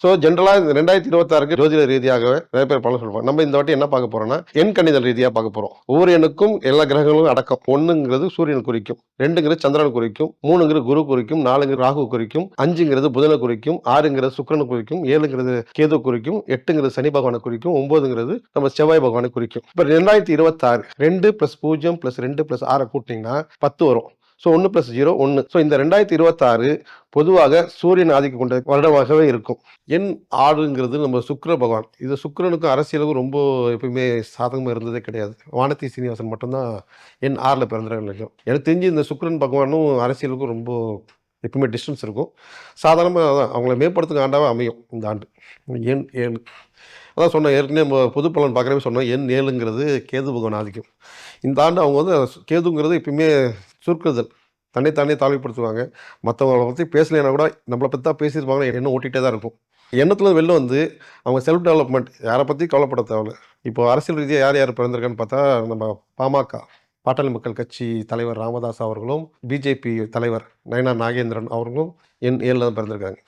So ஜென்ரலா இந்த 2026க்கு ஜோதிட ரீதியாகவே நிறைய பேர் பலன் சொல்லுவாங்க. நம்ம இந்த வாட்டி என்ன பார்க்க போறோம்னா, எண் கணிதல் ரீதியா பார்க்க போறோம். ஒவ்வொரு எண்ணுக்கும் எல்லா கிரகங்களும் அடக்கம். 1ங்கிறது சூரியன் குறிக்கும், 2ங்கிறது சந்திரன் குறிக்கும், 3ங்கிறது குரு குறிக்கும், 4ங்கிறது ராகு குறிக்கும், 5ங்கிறது புதனை குறிக்கும், 6ங்கிறது சுக்கிரனை குறிக்கும், 7ங்கிறது கேது குறிக்கும், 8ங்கிறது சனி பகவானை குறிக்கும், 9ங்கிறது நம்ம செவ்வாய் பகவானை குறிக்கும். இப்ப 2026 2 + 0 + 2 + 6 கூட்டினீங்கன்னா 10 வரும். ஸோ 1 + 0 1. ஸோ இந்த 2026 பொதுவாக சூரியன் ஆதிக்கம் கொண்ட வருடமாகவே இருக்கும். எண் 6ங்கிறது நம்ம சுக்கிர பகவான். இது சுக்கிரனுக்கும் அரசியலுக்கும் ரொம்ப எப்பயுமே சாதகமா இருந்ததே கிடையாது. வானதி சீனிவாசன் மட்டும்தான் எண் 6ல பிறந்தவர்கள். எனக்கு தெரிஞ்சு இந்த சுக்கிரன் பகவானும் அரசியலுக்கும் ரொம்ப எப்பவுமே டிஸ்டன்ஸ் இருக்கும். சாதாரணமா அதான் அவங்கள மேம்படுத்தும் ஆண்டாவே அமையும் இந்த ஆண்டு. எண் 7 அதான் சொன்னேன் ஏற்கனவே பொது பலன் பார்க்குறவே சொன்னேன். எண் 7ங்கிறது கேது பகவான் ஆதிக்கம். இந்த ஆண்டு அவங்க வந்து கேதுங்கிறது எப்பயுமே சுருக்குதல். தன்னைத்தானே தாழ்வுபடுத்துவாங்க. மத்தவங்கள பத்தி பேசலைன்னா கூட நம்மள பத்தி தான் பேசியிருப்பாங்கன்னு எண்ணம் ஓட்டிகிட்டே தான் இருக்கும். எண்ணத்துல வெளில வந்து அவங்க செல்ஃப் டெவலப்மெண்ட் யார பத்தியும் கவலைப்பட தேவையில்ல. இப்போ அரசியல் ரீதியா யார் யார் பிறந்திருக்கான்னு பார்த்தா, நம்ம பாமக பாட்டாளி மக்கள் கட்சி தலைவர் ராமதாஸ் அவர்களும், பிஜேபி தலைவர் நயனார் நாகேந்திரன் அவர்களும் எண் 7ல தான் பிறந்திருக்காங்க.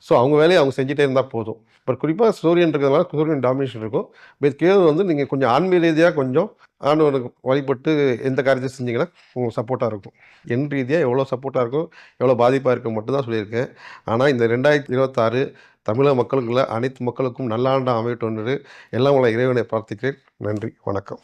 ஸோ அவங்க வேலைய அவங்க செஞ்சுட்டே இருந்தா போதும். இப்போ குறிப்பா சூரியன் இருக்கிறதுனால சூரியன் டாமினேஷன் இருக்கும். பட் கேது வந்து நீங்க கொஞ்சம் ஆன்மீக ரீதியா கொஞ்சம் ஆண்டவனுக்கு வழிபட்டு எந்த காரியத்தையும் செஞ்சீங்கன்னா உங்களுக்கு சப்போர்ட்டா இருக்கும். எண் ரீதியா எவ்வளோ சப்போர்ட்டா இருக்கும், எவ்வளோ பாதிப்பா இருக்குன்னு மட்டும் தான் சொல்லியிருக்கேன். ஆனா இந்த 2026 தமிழக மக்களுக்கு இல்ல, அனைத்து மக்களுக்கும் நல்ல ஆண்டா அமையட்டும்னு எல்லாம் வல்ல இறைவனை பிரார்த்திக்கிறேன். நன்றி, வணக்கம்.